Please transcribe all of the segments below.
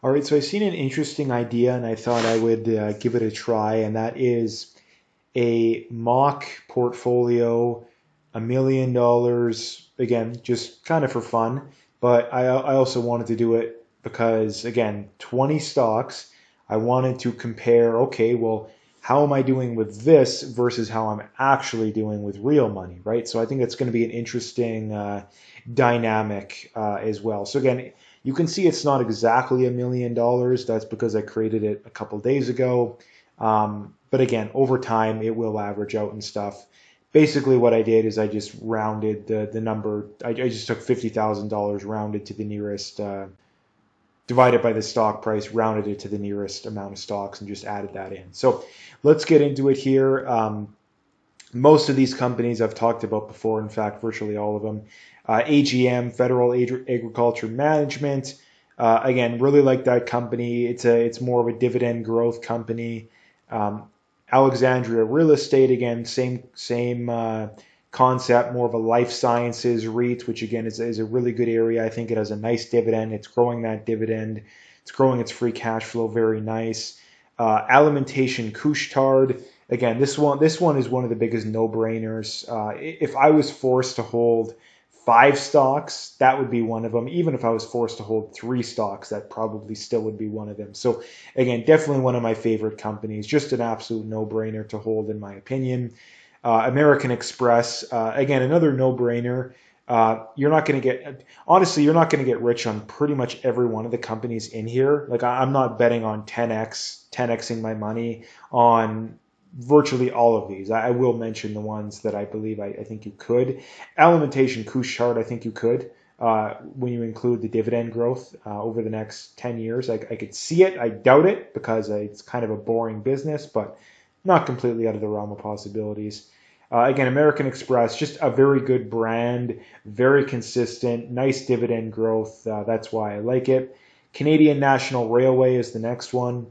All right, so I've seen an interesting idea and I thought I would give it a try, and that is a mock portfolio, $1 million, again, just kind of for fun. But I also wanted to do it because, again, 20 stocks. I wanted to compare, okay, well, how am I doing with this versus how I'm actually doing with real money, right? So I think it's going to be an interesting dynamic as well. So again, you can see it's not exactly $1 million. That's because I created it a couple days ago. But again, over time, it will average out and stuff. Basically, what I did is I just rounded the number. I just took $50,000, rounded to the nearest, divided by the stock price, rounded it to the nearest amount of stocks, and just added that in. So let's get into it here. Most of these companies I've talked about before, in fact, virtually all of them. AGM, Federal Agriculture Management. Again, really like that company. It's more of a dividend growth company. Um, Alexandria Real Estate, again, same concept, more of a life sciences REIT, which again is a really good area. I think it has a nice dividend. It's growing that dividend. It's growing its free cash flow very nice. Alimentation Couche-Tard. Again, this one is one of the biggest no-brainers. If I was forced to hold five stocks, that would be one of them. Even if I was forced to hold three stocks, that probably still would be one of them. So again, definitely one of my favorite companies. Just an absolute no-brainer to hold, in my opinion. American Express, again, another no-brainer. You're not going to get, honestly, you're not going to get rich on pretty much every one of the companies in here. Like I'm not betting on 10xing my money on virtually all of these. I will mention the ones that I believe I think you could. Alimentation Couche-Tard, I think you could. When you include the dividend growth over the next 10 years, I could see it. I doubt it because it's kind of a boring business, but not completely out of the realm of possibilities. Again, American Express, just a very good brand, very consistent, nice dividend growth. That's why I like it. Canadian National Railway is the next one.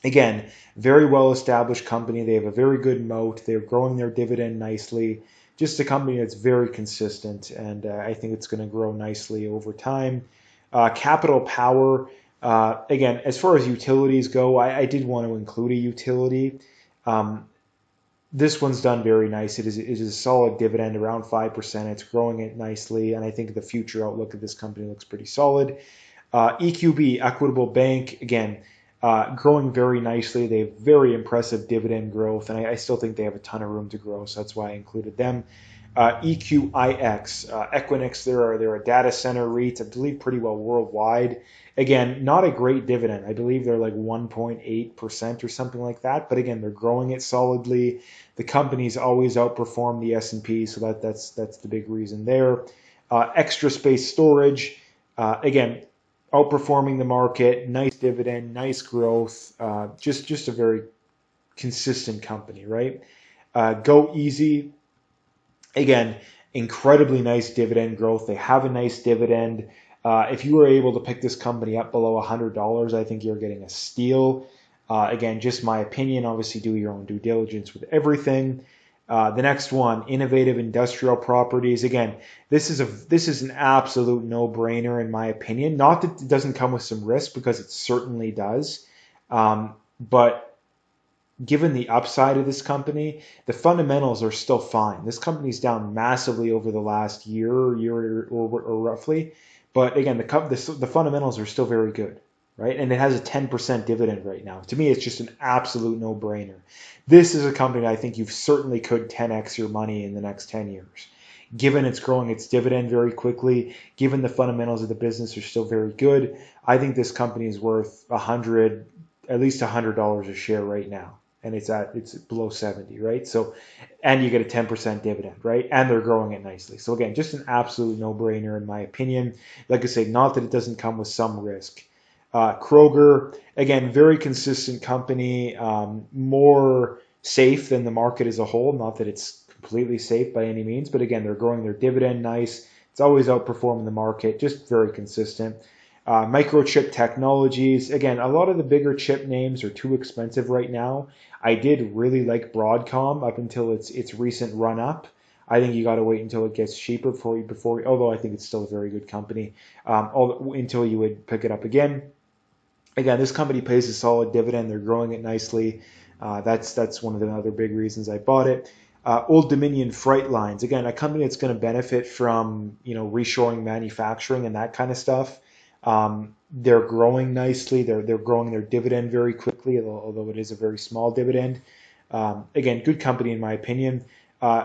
Again, very well established company. They have a very good moat. They're growing their dividend nicely. Just a company that's very consistent, and I think it's going to grow nicely over time. Capital Power, again, as far as utilities go, I did want to include a utility. Um, this one's done very nice. It is a solid dividend, around 5%. It's growing it nicely, and I think the future outlook of this company looks pretty solid. EQB, Equitable Bank, again, growing very nicely. They have very impressive dividend growth, and I still think they have a ton of room to grow, so that's why I included them. EQIX, Equinix, they're a data center REIT, I believe pretty well worldwide. Again, not a great dividend. I believe they're like 1.8% or something like that, but again, they're growing it solidly. The company's always outperformed the S&P, so that's the big reason there. Extra Space Storage, again, outperforming the market, nice dividend, nice growth, just a very consistent company, right? Go Easy, again, incredibly nice dividend growth. They have a nice dividend. If you were able to pick this company up below $100, I think you're getting a steal. Again, just my opinion. Obviously, do your own due diligence with everything. The next one, Innovative Industrial Properties. Again, this is an absolute no-brainer in my opinion. Not that it doesn't come with some risk, because it certainly does. But given the upside of this company, the fundamentals are still fine. This company's down massively over the last year or roughly, but again, the fundamentals are still very good, right? And it has a 10% dividend right now. To me, it's just an absolute no-brainer. This is a company that I think you certainly could 10x your money in the next 10 years. Given it's growing its dividend very quickly, given the fundamentals of the business are still very good, I think this company is worth at least $100 a share right now, and it's below 70, right? So, and you get a 10% dividend, right? And they're growing it nicely. So again, just an absolute no-brainer in my opinion. Like I say, not that it doesn't come with some risk. Kroger, again, very consistent company, more safe than the market as a whole. Not that it's completely safe by any means, but again, they're growing their dividend nice. It's always outperforming the market, just very consistent. Microchip Technologies, again, a lot of the bigger chip names are too expensive right now. I did really like Broadcom up until its recent run up. I think you got to wait until it gets cheaper although I think it's still a very good company, until you would pick it up again. Again, this company pays a solid dividend. They're growing it nicely. That's one of the other big reasons I bought it. Old Dominion Freight Lines, again, a company that's going to benefit from reshoring manufacturing and that kind of stuff. They're growing nicely. They're growing their dividend very quickly, although it is a very small dividend. Again, good company in my opinion.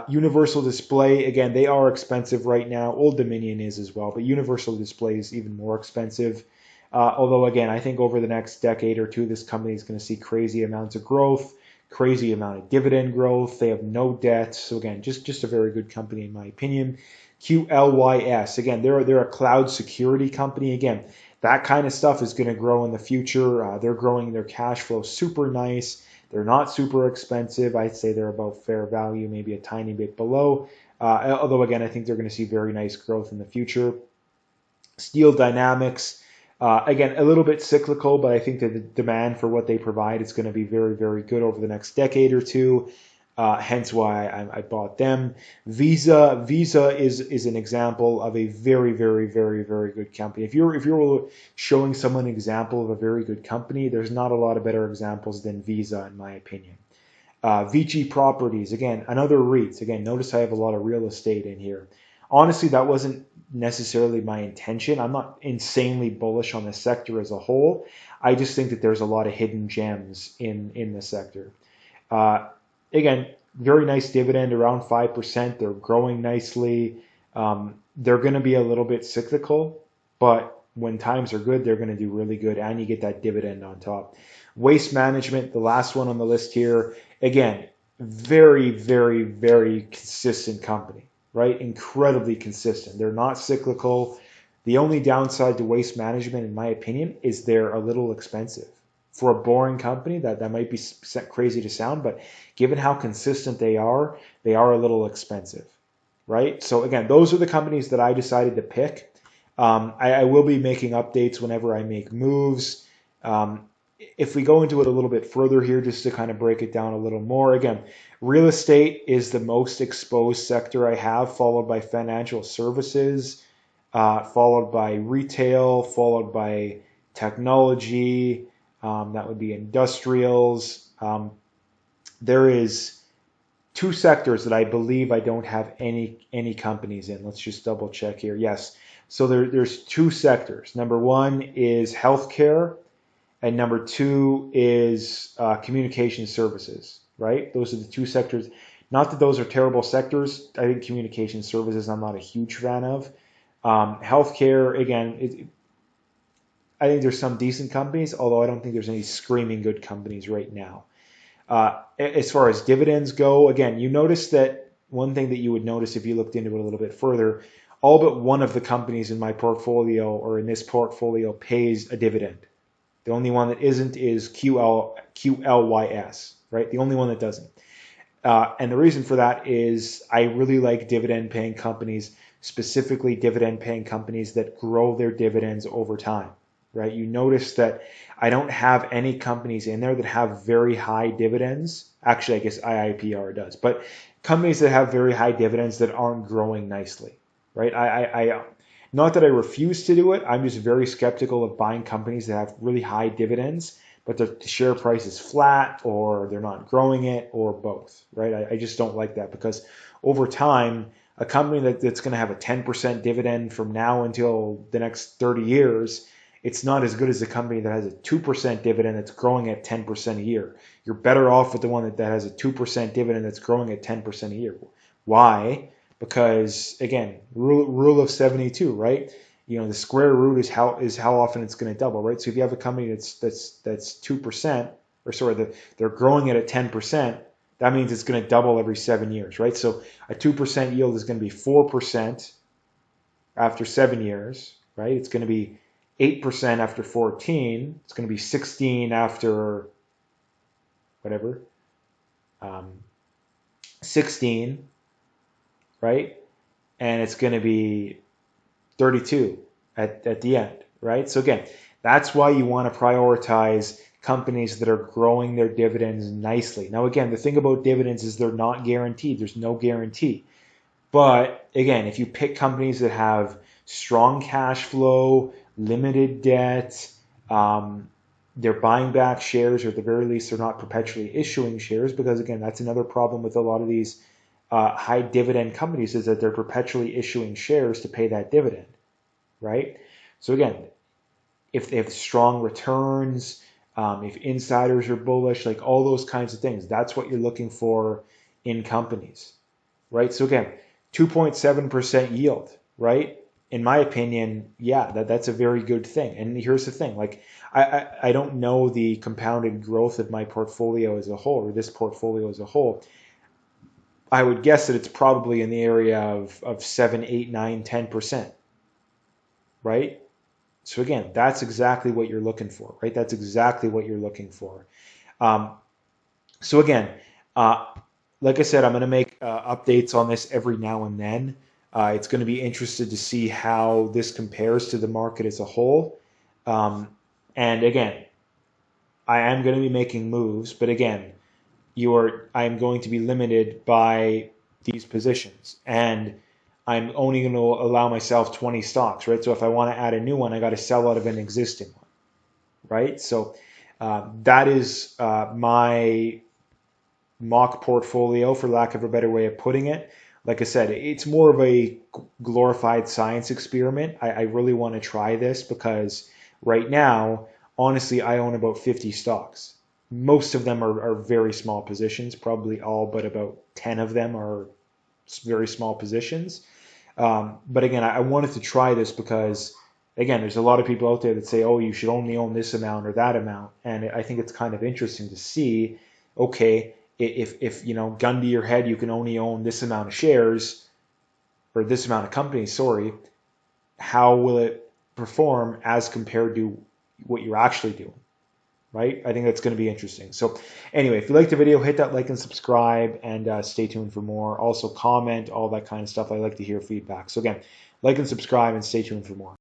Universal Display, again, they are expensive right now. Old Dominion is as well, but Universal Display is even more expensive. Although, again, I think over the next decade or two, this company is going to see crazy amounts of growth, crazy amount of dividend growth. They have no debt. So, again, just a very good company in my opinion. QLYS, again, they're a cloud security company. Again, that kind of stuff is going to grow in the future. They're growing their cash flow super nice. They're not super expensive. I'd say they're about fair value, maybe a tiny bit below. Although, again, I think they're going to see very nice growth in the future. Steel Dynamics, again, a little bit cyclical, but I think that the demand for what they provide is going to be very, very good over the next decade or two. Hence why I bought them. Visa is an example of a very, very, very, very good company. If you're showing someone an example of a very good company, there's not a lot of better examples than Visa, in my opinion. VG Properties, again, another REIT. Again, notice I have a lot of real estate in here. Honestly, that wasn't necessarily my intention. I'm not insanely bullish on the sector as a whole. I just think that there's a lot of hidden gems in the sector. Again, very nice dividend, around 5%. They're growing nicely. They're going to be a little bit cyclical, but when times are good, they're going to do really good, and you get that dividend on top. Waste Management, the last one on the list here. Again, very, very, very consistent company, right? Incredibly consistent. They're not cyclical. The only downside to Waste Management, in my opinion, is they're a little expensive. For a boring company, that might be crazy to sound, but given how consistent they are a little expensive, right? So again, those are the companies that I decided to pick. I will be making updates whenever I make moves. If we go into it a little bit further here, just to kind of break it down a little more, again, real estate is the most exposed sector I have, followed by financial services, followed by retail, followed by technology. That would be industrials. There is two sectors that I believe I don't have any companies in. Let's just double check here. Yes. So there's two sectors. Number one is healthcare, and number two is communication services, right? Those are the two sectors. Not that those are terrible sectors. I think communication services I'm not a huge fan of. Healthcare, again, I think there's some decent companies, although I don't think there's any screaming good companies right now. As far as dividends go, again, you notice that one thing that you would notice if you looked into it a little bit further, all but one of the companies in my portfolio or in this portfolio pays a dividend. The only one that isn't is QLYS, right? The only one that doesn't. And the reason for that is I really like dividend-paying companies, specifically dividend-paying companies that grow their dividends over time, right? You notice that I don't have any companies in there that have very high dividends. Actually, I guess IIPR does, but companies that have very high dividends that aren't growing nicely, right? I not that I refuse to do it. I'm just very skeptical of buying companies that have really high dividends, but the share price is flat or they're not growing it or both, right? I just don't like that because over time, a company that's going to have a 10% dividend from now until the next 30 years, it's not as good as a company that has a 2% dividend that's growing at 10% a year. You're better off with the one that has a 2% dividend that's growing at 10% a year. Why? Because again, rule of 72, right? The square root is how often it's going to double, right? So if you have a company that's 2%, or sorry, they're growing it at 10%, that means it's going to double every 7 years, right? So a 2% yield is going to be 4% after 7 years, right? It's going to be 8% after 14. It's going to be 16 after whatever, 16. Right? And it's going to be 32 at the end, right? So again, that's why you want to prioritize companies that are growing their dividends nicely. Now, again, the thing about dividends is they're not guaranteed. There's no guarantee. But again, if you pick companies that have strong cash flow, limited debt, they're buying back shares, or at the very least, they're not perpetually issuing shares, because again, that's another problem with a lot of these high dividend companies, is that they're perpetually issuing shares to pay that dividend, right? So again, if they have strong returns, if insiders are bullish, like all those kinds of things, that's what you're looking for in companies, right? So again, 2.7% yield, right? In my opinion, yeah, that's a very good thing. And here's the thing, like I don't know the compounded growth of my portfolio as a whole, or this portfolio as a whole. I would guess that it's probably in the area of 7, 8, 9, 10%, right? So again, that's exactly what you're looking for, right? That's exactly what you're looking for. Um, so again, uh, like I said, I'm going to make updates on this every now and then. It's going to be interested to see how this compares to the market as a whole. Um, and again, I am going to be making moves, but again, I'm going to be limited by these positions, and I'm only going to allow myself 20 stocks, right? So if I want to add a new one, I got to sell out of an existing one, right? So that is my mock portfolio, for lack of a better way of putting it. Like I said, it's more of a glorified science experiment. I really want to try this because right now, honestly, I own about 50 stocks. Most of them are very small positions, probably all but about 10 of them are very small positions. But again, I wanted to try this because, again, there's a lot of people out there that say, oh, you should only own this amount or that amount. And I think it's kind of interesting to see, okay, if gun to your head, you can only own this amount of shares or this amount of companies, sorry, how will it perform as compared to what you're actually doing, right? I think that's going to be interesting. So anyway, if you liked the video, hit that like and subscribe, and stay tuned for more. Also comment, all that kind of stuff. I like to hear feedback. So again, like and subscribe and stay tuned for more.